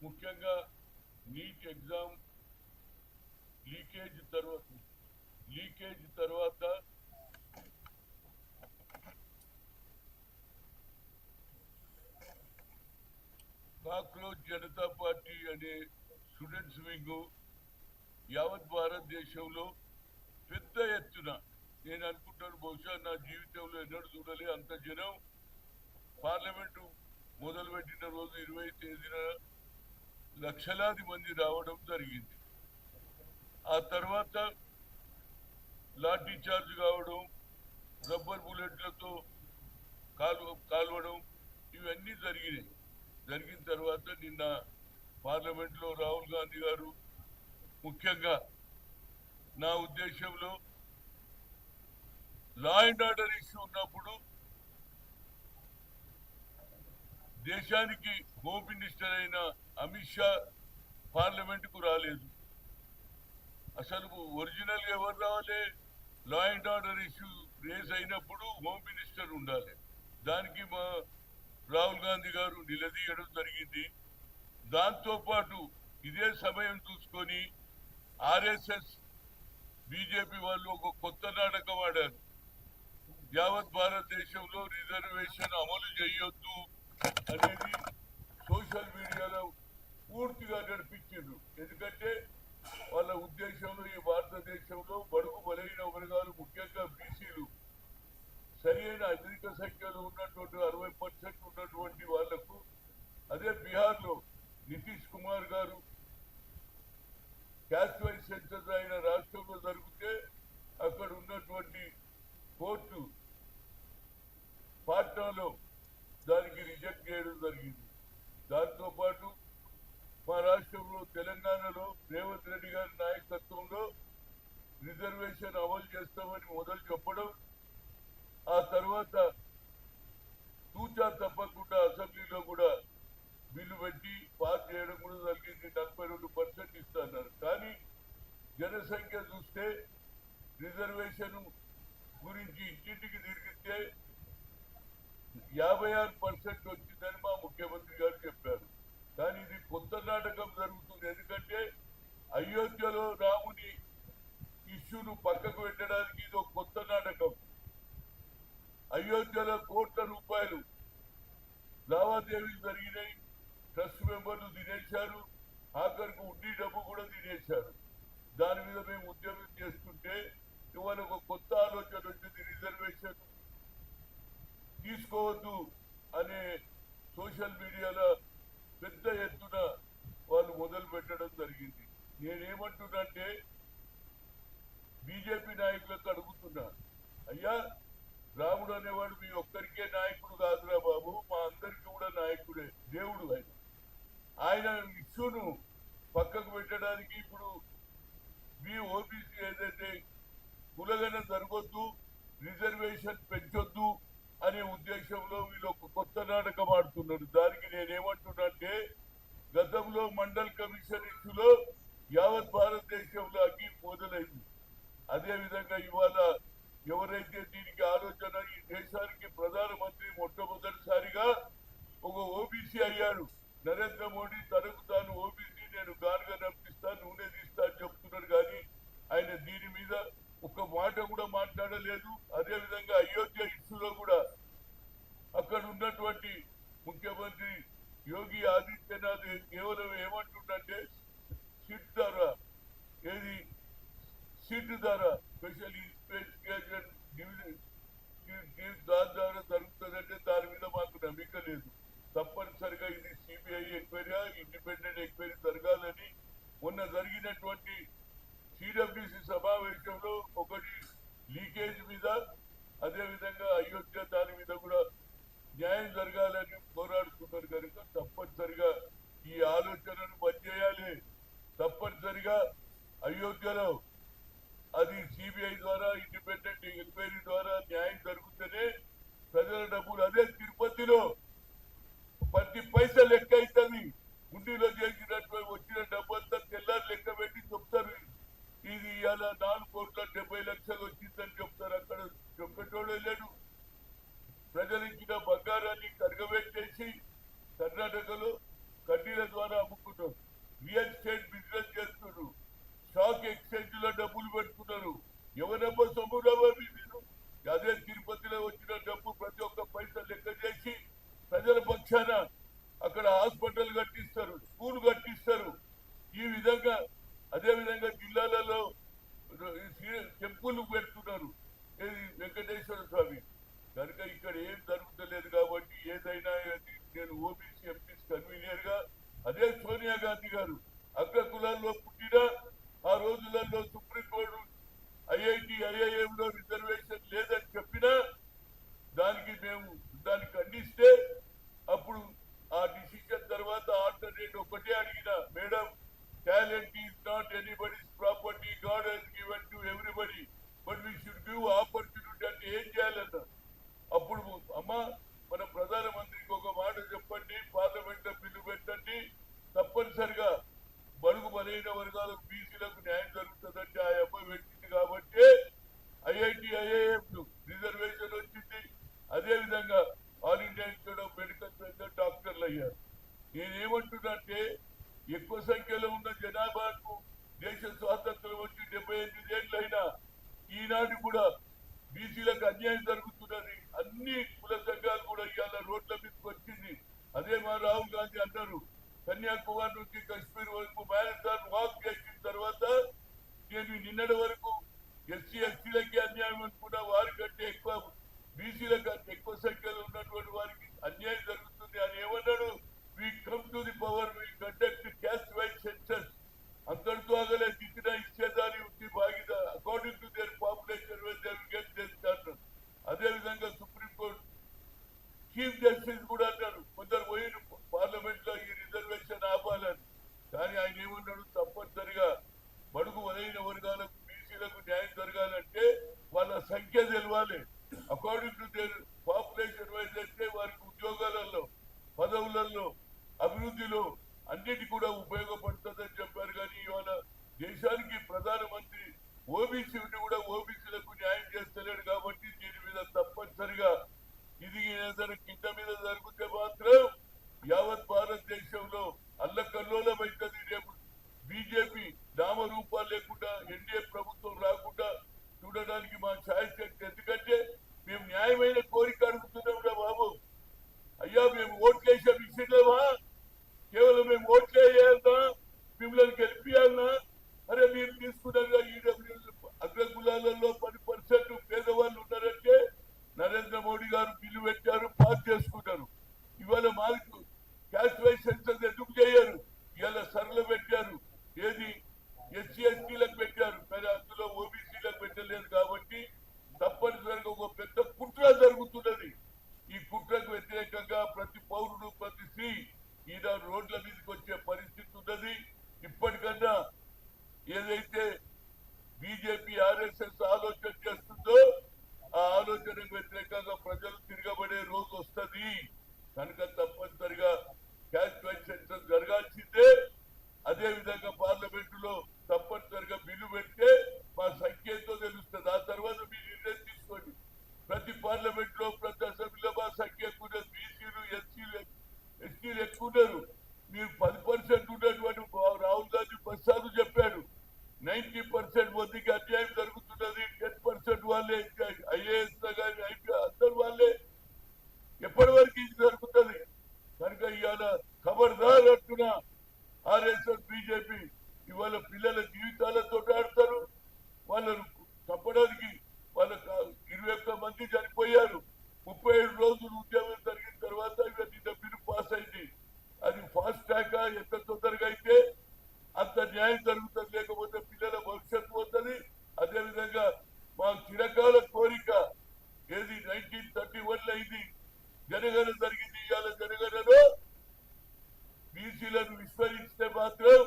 ముఖ్యంగా NEET exam leakage తర్వాత cockroach Janata party అనే స్టూడెంట్స్ వింగ్ యావత్ భారతదేశంలో పెద్ద ఎత్తున, నేను అనుకుంటాను బహుశా నా జీవితంలో ఎన్నడూ చూడలే అంత జనం పార్లమెంటు మొదలుపెట్టిన రోజు 20వ తేదీన లక్షలాది మంది రావడం జరిగింది. ఆ తర్వాత లాఠీ చార్జ్ కావడం, రబ్బర్ బుల్లెట్లతో కాల్వడం ఇవన్నీ జరిగినాయి. జరిగిన తర్వాత నిన్న పార్లమెంట్లో రాహుల్ గాంధీ గారు ముఖ్యంగా నా ఉద్దేశంలో లా అండ్ ఆర్డర్ ఇష్యూ ఉన్నప్పుడు దేశానికి హోమ్ మినిస్టర్ అయిన అమిత్ షా పార్లమెంట్ కు రాలేదు. అసలు ఒరిజినల్ గా ఎవరు రావాలి? Law and order issue raise అయినప్పుడు హోమ్ మినిస్టర్ ఉండాలి. దానికి మా రాహుల్ గాంధీ గారు నిలదీయడం జరిగింది. దాంతో పాటు ఇదే సమయం చూసుకొని ఆర్ఎస్ఎస్ బీజేపీ వాళ్ళు ఒక కొత్త నాటకం ఆడారు. యావత్ భారతదేశంలో రిజర్వేషన్ అమలు చేయొద్దు అనేది సోషల్ మీడియాలో పూర్తిగా నడిపించారు. ఎందుకంటే వాళ్ళ ఉద్దేశంలో ఈ భారతదేశంలో బడుగు బలైన వర్గాలు, ముఖ్యంగా బీసీలు, సరైన అధిక సంఖ్యలో ఉన్నటువంటి 60% ఉన్నటువంటి వాళ్లకు, అదే బీహార్ లో నితీష్ కుమార్ గారు క్యాస్ట్ వైజ్ సెన్సస్ అయిన రాష్ట్రంలో జరిగితే అక్కడ ఉన్నటువంటి కోర్టు పాట్నాలో దానికి రిజెక్ట్ చేయడం జరిగింది. దాంతో పాటు మా రాష్ట్రంలో తెలంగాణలో రేవంత్ రెడ్డి గారి నాయకత్వంలో రిజర్వేషన్ అమలు చేస్తామని మొదలు చెప్పడం, ఆ తర్వాత తూచా తప్పకుండా అసెంబ్లీలో కూడా బిల్లు పెట్టి పాస్ చేయడం కూడా జరిగింది. 42% ఇస్తున్నారు. కానీ జనసంఖ్య చూస్తే రిజర్వేషన్ గురించి ఇంటింటికి తిరిగితే 56% వచ్చిందని మా ముఖ్యమంత్రి గారు చెప్పారు. కానీ ఇది కొత్త నాటకం జరుగుతుంది. ఎందుకంటే అయోధ్యలో రాముని ఇష్యూను పక్కకు పెట్టడానికి ఇది ఒక కొత్త నాటకం. అయోధ్యలో కోట్ల రూపాయలు లావాదేవీలు జరిగినాయి. ట్రస్ట్ మెంబర్లు తినేశారు. ఆఖరికి ఉండి డబ్బు కూడా తినేశారు. దాని మీద మేము ఉద్యమం చేస్తుంటే ఇవాళ ఒక కొత్త ఆలోచన వచ్చింది. రిజర్వేషన్ తీసుకోవద్దు అనే సోషల్ మీడియాలో పెద్ద ఎత్తున వాళ్ళు మొదలు పెట్టడం జరిగింది. నేనేమంటున్నంటే బీజేపీ నాయకులకు అడుగుతున్నా, అయ్యా రాముడు అనేవాడు మీ ఒక్కరికే నాయకుడు కాదురా బాబు, మా అందరికీ కూడా నాయకుడే, దేవుడు ఆయన ఇష్యూను పక్కకు పెట్టడానికి ఇప్పుడు మీ ఓబీసీ ఏదైతే కులగన జరగొద్దు, రిజర్వేషన్ పెంచొద్దు అనే ఉద్దేశంలో వీళ్ళు ఒక కొత్త నాటకం ఆడుతున్నారు. దానికి నేనేమంటున్నంటే గతంలో మండల్ కమిషన్ ఇష్యూలో యావత్ భారతదేశంలో అగ్గి మొదలైంది. అదేవిధంగా ఇవాళ ఎవరైతే దీనికి ఆలోచన, ఈ దేశానికి ప్రధానమంత్రి మొట్టమొదటిసారిగా ఒక ఓబీసీ అయ్యాడు. నరేంద్ర మోడీ తనకు తాను ఓబీసీ, నేను గానుగా నంపిస్తా, నూనె తీస్తా అని చెప్తున్నాడు. కానీ ఆయన దీని మీద ఒక మాట కూడా మాట్లాడలేదు. అదేవిధంగా అయోధ్య ఇష్యూలో కూడా అక్కడ ఉన్నటువంటి ముఖ్యమంత్రి యోగి ఆదిత్యనాథ్ కేవలం ఏమంటుండంటే సీట్ ద్వారా, ఏది సీటు ద్వారా, స్పెషల్ ఇన్వెస్టిగేషన్ దాని ద్వారా జరుగుతుందంటే దాని మీద మాకు నమ్మిక లేదు. తప్పనిసరిగా ఇది సిబిఐ ఎంక్వైరీ, ఇండిపెండెంట్ ఎంక్వైరీ జరగాలని మొన్న జరిగినటువంటి సిడబ్ల్యూసి సమావేశంలో ఒకటి లీకేజ్ మీద, అదేవిధంగా అయోధ్య దాని మీద కూడా న్యాయం జరగాలని పోరాడుతున్నారు. కనుక తప్పనిసరిగా ఈ ఆలోచనను బంద్ చేయాలి. తప్పనిసరిగా అయోధ్యలో అది సిబిఐ ద్వారా, ఇండిపెండెంట్ ఎంక్వైరీ ద్వారా న్యాయం జరుగుతూనే ప్రజల డబ్బులు, అదే తిరుపతిలో 10 పైసలు లెక్క అవుతుంది. గుండీలో చేసినట్టు వచ్చిన డబ్బు అంతా తెల్లారి లెక్క పెట్టి చెప్తారు. ఇది ఇలా 4,70,00,000 వచ్చిందని చెప్తారు. అక్కడ చెప్పేటోడే లేడు. ప్రజలించిన బంగారాన్ని కరగబెట్టేసి కర్ణాటకలో కడ్డీల ద్వారా అమ్ముకున్నారు. చేసుకుంటారు, రియల్ ఎస్టేట్ బిజినెస్ చేస్తున్నారు, స్టాక్ ఎక్స్చేంజ్ లో డబ్బులు పెట్టుకున్నారు. ఎవరమ్మో సొమ్మునమ్మా మీరు? అదే తిరుపతిలో వచ్చిన డబ్బు ప్రతి ఒక్క పైసలు లెక్క చేసి ప్రజల పక్షాన అక్కడ హాస్పిటల్ కట్టిస్తారు, స్కూల్ కట్టిస్తారు. ఈ విధంగా అదే విధంగా జిల్లాలలో టెంపుల్ పెడుతున్నారు వెంకటేశ్వర స్వామి. కనుక ఇక్కడ ఏం జరుగుతలేదు కాబట్టి ఏదైనా నేను ఓబీసీ ఎంపీస్ కన్వీనర్ గా అదే సోనియా గాంధీ గారు అగ్ర కులాల్లో పుట్టిన ఆ రోజులలో సుప్రీంకోర్టు ఐఐటి ఐఐఎంలో రిజర్వేషన్ లేదని చెప్పినా దానికి మేము దాన్ని ఖండిస్తే అప్పుడు ఆ డిసిషన్ తర్వాత ఆల్టర్నేట్ ఒకటే అడిగిన, madam talent is not anybody's property, God has given to everybody but we should give opportunity అంటే ఏం చేయాలన్నారు. అప్పుడు అమ్మ మన ప్రధానమంత్రికి ఒక మాట చెప్పండి, పార్లమెంట్ లో బిల్లు పెట్టండి, తప్పనిసరిగా బడుగు బలైన వర్గాలకు బీసీలకు న్యాయం జరుగుతుందంటే ఆ అమ్మాయి పెట్టింది కాబట్టి ఐఐటి ఐఐఎం రిజర్వేషన్ వచ్చింది. అదే విధంగా all India institute of medical science డాక్టర్లు అయ్యారు. నేనేమంటున్నాంటే ఎక్కువ సంఖ్యలో ఉన్న జనాభాకు దేశ స్వాతంత్రం వచ్చి 78 ఏళ్ళైనా ఈనాడు కూడా బీసీలకు అన్యాయం జరుగుతున్నది. అన్ని కుల సంఘాలు కూడా ఇవాళ రోడ్ల మీదకి వచ్చింది. అదే మా రాహుల్ గాంధీ అన్నారు, కన్యాకుమారి నుంచి కశ్మీర్ వరకు మ్యారథాన్ వాక్ చేసిన తర్వాత నేను నిన్నటి వరకు ఎస్సీ ఎస్టీలకి అన్యాయం అనుకున్నా, వారికంటే ఎక్కువ బీసీల కంటే ఎక్కువ సంఖ్యలో ఉన్నటువంటి వారికి అన్యాయం జరుగుతుంది అని ఏమన్నాడు. We come to the power, we conduct caste wise census. అంతటితో అగలే దిద్దిన ఇచ్చేదాని ఉంది బాగిద అకార్డింగ్ టు దేర్ పాపులేషన్ చేస్తారు. అదే విధంగా సుప్రీంకోర్టు చీఫ్ జస్టిస్ కూడా అన్నాడు, కొందరు పోయిన పార్లమెంట్ లో ఈ రిజర్వేషన్ ఆపాలని. కానీ ఆయన ఏమన్నాడు, తప్పనిసరిగా బడుగు బలైన వర్గాలకు బీసీలకు న్యాయం జరగాలంటే వాళ్ళ సంఖ్య తెలవాలి. According to their population wise అయితే వారికి ఉద్యోగాలలో, పదవులలో, అభివృద్ధిలో అన్నిటి కూడా ఉపయోగపడుతుందని చెప్పారు. కానీ ఇవాళ దేశానికి ప్రధానమంత్రి ఓబీసీ ఉండి కూడా ఓబీసీలకు న్యాయం చేస్తలేడు. కాబట్టి దీని మీద తప్పనిసరిగా ఇది ఏదైనా కింద మీద జరిగితే మాత్రం యావత్ భారతదేశంలో అల్లకల్లోలమైతుంది. రేపు బీజేపీ నామరూపాలు లేకుండా ఎన్డీఏ ప్రభుత్వం రాకుండా చూడడానికి మా ఛాయశక్తి. ఎందుకంటే మేము న్యాయమైన కోరిక అడుగుతున్నాం బాబు. అయ్యా మేము ఓట్లేసే విషయంలోమా, కేవలం మేము ఓట్లే వేయాలన్నా, మిమ్మల్ని గెలిపియాలన్నా? అరే మీరు తీసుకున్నారుగా ఈడబ్ల్యూ అగ్ర కులాలలో 10% పేదవాళ్ళు ఉన్నారంటే నరేంద్ర మోడీ గారు బిల్లు పెట్టారు, పాస్ చేసుకున్నారు. ఇవాళ మాకు క్యాస్ట్ వైజ్ సెన్సస్ ఎందుకు చేయరు? ఇవాళ సరళ పెట్టారు, ఏది ఎస్సీ ఎస్టీలకు పెట్టారు, కానీ అందులో ఓబీసీలకు పెట్టలేదు. కాబట్టి తప్పనిసరిగా ఒక పెద్ద కుట్ర జరుగుతున్నది. ఈ కుట్రకు వ్యతిరేకంగా ప్రతి పౌరుడు, ప్రతి స్త్రీ ఈనాడు రోడ్ల మీదకి వచ్చే పరిస్థితి ఉన్నది. ఇప్పటికన్నా ఏదైతే బీజేపీ ఆర్ఎస్ఎస్ ఆలోచన చేస్తుందో ఆ ఆలోచనకు వ్యతిరేకంగా ప్రజలు తిరగబడే రోజు వస్తుంది. కనుక తప్పనిసరిగా క్యాస్ట్ వైజ్ సెన్సస్ జరగాల్సిందే. అదే విధంగా పార్లమెంటులో తప్పనిసరిగా బిల్లు పెడితే మా సంఖ్య ఎంతో తెలుస్తుంది. ఆ తర్వాత మీరు నిర్ణయం తీసుకోండి. ప్రతి పార్లమెంట్ లో, ప్రతి అసెంబ్లీలో మా సంఖ్య ఎక్కువ, బీసీలు ఎస్టీలు ఎక్కువ ఉన్నారు. మీరు 10% ఉన్నటువంటి రాహుల్ గాంధీ ప్రసాద్ చెప్పాడు, 90% మందికి అన్యాయం జరుగుతున్నది. 10% వాళ్ళే ఐఏఎస్ కానీ ఐపీఎస్ అందరు వాళ్ళే. ఎప్పటి వరకు ఇది జరుగుతుంది? కనుక ఇవాళ ఖబర్దార్ అంటున్నా, ఆర్ఎస్ఎస్ బీజేపీ ఇవాళ పిల్లల జీవితాలతో ఆడతారు. వాళ్ళను చంపడానికి వాళ్ళ 21 మంది చనిపోయారు. 37 రోజులు ఉద్యమం జరిగిన తర్వాత నిన్న బిల్లు పాస్ అయింది. అది ఫాస్ట్ ట్రాక్ ఎంత తొందరగా అయితే అంత న్యాయం జరుగుతుంది, లేకపోతే పిల్లల భవిష్యత్తు పోతుంది. అదేవిధంగా మా చిరకాల కోరిక ఏది 1931 అయింది, జనగణ జరిగింది. ఇవాళ జనగణలో బీసీలను విస్మరిస్తే మాత్రం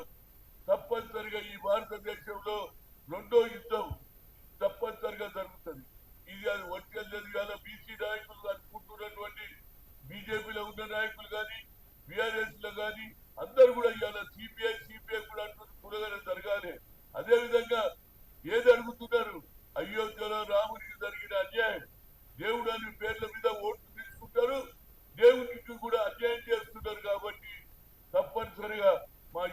తప్పనిసరిగా ఈ భారతదేశంలో రెండో యుద్ధం తప్పనిసరిగా జరుగుతుంది. ఇది అది ఒంటరి ఇవాళ బీసీ నాయకులు అనుకుంటున్నటువంటి బీజేపీలో ఉన్న నాయకులు కానీ, బీఆర్ఎస్ లో కానీ అందరూ కూడా ఇవాళ సిపిఐ కూడా అంటుంది కులగన జరగాలి. అదే విధంగా ఏది అడుగుతున్నారు, అయోధ్యలో రాముడికి జరిగిన అన్యాయం, దేవుడు అని పేర్ల మీద ఓట్లు తీసుకుంటారు, దేవునికి కూడా అన్యాయం చేస్తున్నారు. కాబట్టి తప్పనిసరిగా మా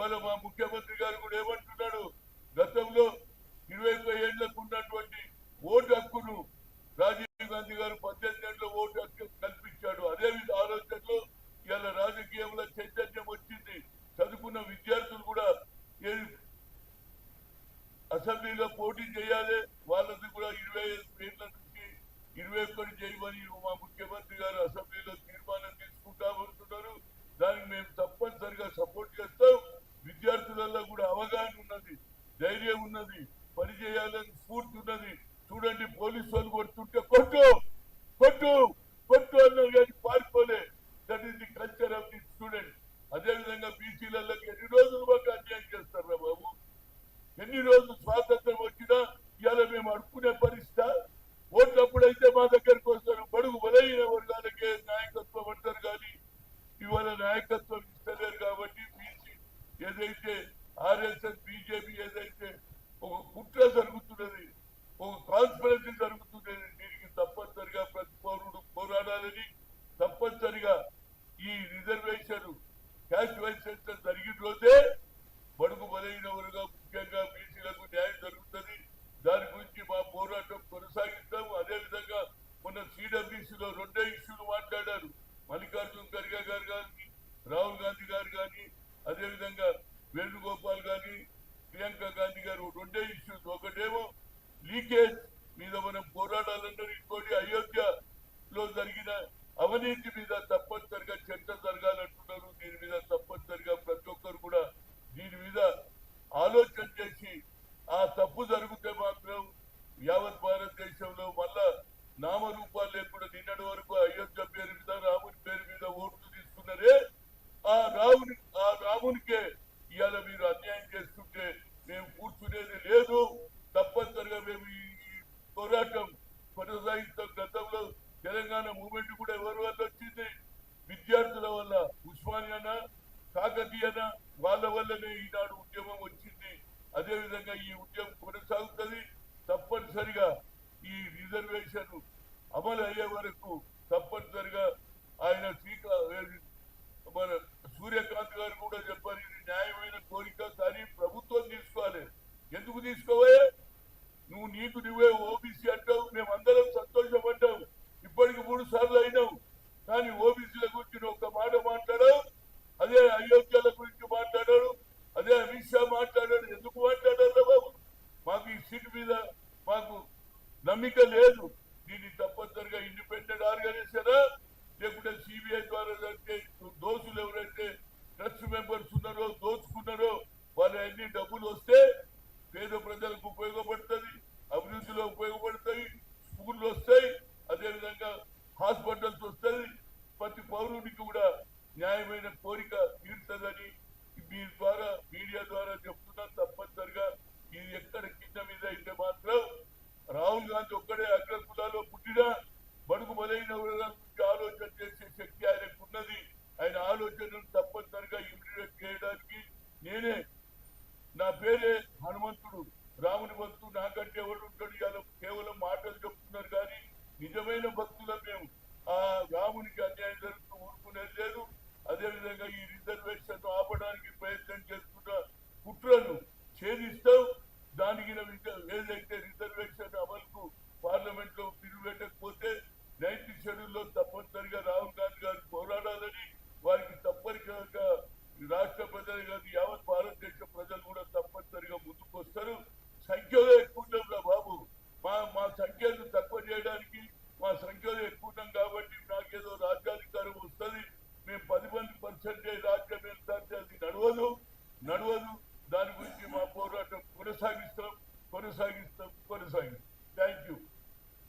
ఇవాళ మా ముఖ్యమంత్రి గారు కూడా ఏమంటున్నాడు, గతంలో 21 ఏళ్లకు ఉన్నటువంటి ఓటు హక్కును రాజీవ్ గాంధీ గారు 18 ఏళ్ళ ఓటు హక్కు కల్పించాడు. అదే ఆలోచనలో ఇవాళ రాజకీయంలో చైతన్యం వచ్చింది. చదువుకున్న విద్యార్థులు కూడా అసెంబ్లీలో పోటీ చేయాలి, వాళ్ళది కూడా 25 ఏళ్ల నుంచి 21 చేయమని మా ముఖ్యమంత్రి గారు అసెంబ్లీలో తీర్మానం తీసుకుంటామంటున్నారు. దానికి మేము తప్పనిసరిగా సపోర్ట్ చేస్తాం. విద్యార్థులలో కూడా అవగాహన ఉన్నది, ధైర్యం ఉన్నది, పని చేయాలని స్ఫూర్తి ఉన్నది. చూడండి, పోలీసు వాళ్ళు కొడుతుంటే కొట్టు కొట్టు కొట్టు అన్నారు కానీ పారిపోలే. That is the culture of the student. అదేవిధంగా బీసీలకి ఎన్ని రోజులు మాకు అన్యాయం చేస్తారా బాబు? ఎన్ని రోజులు స్వాతంత్రం వచ్చినా ఇవాళ మేము అడుక్కునే పరిస్థితి. ఓట్లప్పుడైతే మా దగ్గరకు వస్తారు, బడుగు బలైన వర్గాలకే నాయకత్వం అంటారు కానీ ఇవాళ నాయకత్వం ఇస్తలేరు. కాబట్టి బీసీ ఏదైతే ఆర్ఎస్ఎస్ బీజేపీ ఏదైతే ఒక కుట్ర జరుగుతున్నది, ఒక కాన్స్పిరసీ జరుగుతున్నది, దీనికి తప్పనిసరిగా ప్రతి పౌరుడు పోరాడాలని, తప్పనిసరిగా ఈ రిజర్వేషన్ క్యాస్ట్ వైజ్ సెన్సస్ జరిగిన రోజే బడుగు బలైన వర్గం ముఖ్యంగా బీసీలకు న్యాయం జరుగుతుంది. దాని గురించి మా పోరాటం కొనసాగిస్తాము. అదేవిధంగా మొన్న సిడబ్ల్యూసీలో 2 ఇష్యూలు మాట్లాడారు. మల్లికార్జున్ ఖర్గే గారు కానీ, రాహుల్ గాంధీ గారు కానీ, అదేవిధంగా వేణుగోపాల్ గాని, ప్రియాంక గాంధీ గారు 2 ఇష్యూస్. ఒకటేమో లీకేజ్ మీద మనం పోరాడాలన్నారు, ఇంకోటి అయోధ్యలో జరిగిన అవినీతి మీద తప్పనిసరిగా చర్చ జరగాలంటున్నారు. దీని మీద తప్పనిసరిగా ప్రతి ఒక్కరు కూడా దీని మీద ఆలోచన చేసి, ఆ తప్పు జరిగితే మాత్రం యావత్ భారతదేశంలో మళ్ళా నామరూపాలు లేకుండా నిన్నటి వరకు అయోధ్య పేరు మీద, రాముని పేరు మీద ఓట్లు తీసుకున్నారే, ఆ రామునికే ఇవాళ మీరు అన్యాయం చేస్తుంటే మేము కూర్చునేది లేదు. తప్పనిసరిగా మేము ఈ పోరాటం కొనసాగిస్తాం. గతంలో తెలంగాణ మూవ్మెంట్ కూడా ఎవరి వల్ల వచ్చింది? విద్యార్థుల వల్ల. ఉస్మానియానా, కాకతీయనా, వాళ్ళ వల్లనే ఈనాడు ఉద్యమం వచ్చింది. అదేవిధంగా ఈ ఉద్యమం కొనసాగుతుంది. తప్పనిసరిగా ఈ రిజర్వేషన్ అమలు అయ్యే వరకు తప్పనిసరిగా ఆయన మన సూర్యకాంత్ గారు కూడా చెప్పారు, ఇది న్యాయమైన కోరిక, కానీ ప్రభుత్వం తీసుకోవాలి. ఎందుకు తీసుకోవే? నువ్వే ఓబీసీ అంటావు, మేమందరం సంతోషపడ్డావు. ఇప్పటికి 3 సార్లు అయినావు, కానీ ఓబీసీల గురించి ఒక్క మాట మాట్లాడావు. అదే అయోధ్యల గురించి మాట్లాడాడు, అదే అమిత్ షా మాట్లాడాడు. ఎందుకు మాట్లాడారు బాబు? మాకు ఈ సీట్ మీద మాకు నమ్మిక లేదు. దీన్ని తప్పనిసరిగా ఇండిపెండెంట్ ఆర్గనైజేషనా లేకుంటే సిబిఐ ద్వారా జరిగే దోషులు ఎవరైతే ట్రస్ట్ మెంబర్స్ ఉన్నారో, దోచుకున్నారో, వాళ్ళ అన్ని డబ్బులు వస్తే పేద ప్రజలకు ఉపయోగపడుతుంది, అభివృద్ధిలో ఉపయోగపడతాయి, స్కూళ్ళు వస్తాయి, అదేవిధంగా హాస్పిటల్స్ వస్తాయి. ప్రతి పౌరునికి కూడా న్యాయమైన కోరిక తీరుతుందని మీ ద్వారా, మీడియా ద్వారా చెప్తున్నాను. తప్పనిసరిగా ఇది ఎక్కడ కింద మీద అయితే మాత్రం రాహుల్ గాంధీ ఒక్కడే అగ్రకులాలో పుట్టినా బడుగు బలైన గురించి ఆలోచన చేసే శక్తి ఆయనకు ఉన్నది. ఆయన ఆలోచనను తప్పనిసరిగా ఇంప్లిమెంట్ చేయడానికి నేనే, నా పేరే హనుమంతుడు, రాముని భక్తుడు, నాకంటే ఎవరు ఉంటాడు? ఇలా కేవలం మాటలు చెప్తున్నారు కానీ నిజమైన భక్తులం మేము. ఆ రామునికి అన్యాయం జరుగుతూ ఊరుకునేది లేదు. అదేవిధంగా ఈ రిజర్వేషన్ ఆపడానికి ప్రయత్నం చేస్తున్న కుట్రను ఛేదిస్తాం. దానికి ఏదైతే రిజర్వేషన్ అమలుకు పార్లమెంట్ లో బిల్లు పెట్టకపోతే 9th షెడ్యూల్లో తప్పనిసరిగా రాహుల్ గాంధీ గారు పోరాడాలని, వారికి తప్పనిసరిగా రాష్ట్ర ప్రజలు కాదు యావత్ భారతదేశ ప్రజలు కూడా తప్పనిసరిగా ముందుకు వస్తారు. సంఖ్యలో ఎక్కువ ఉన్నాం బాబు, మా సంఖ్యను తక్కువ చేయడానికి మా సంఖ్యలో ఎక్కువ ఉన్నాం కాబట్టి నాకేదో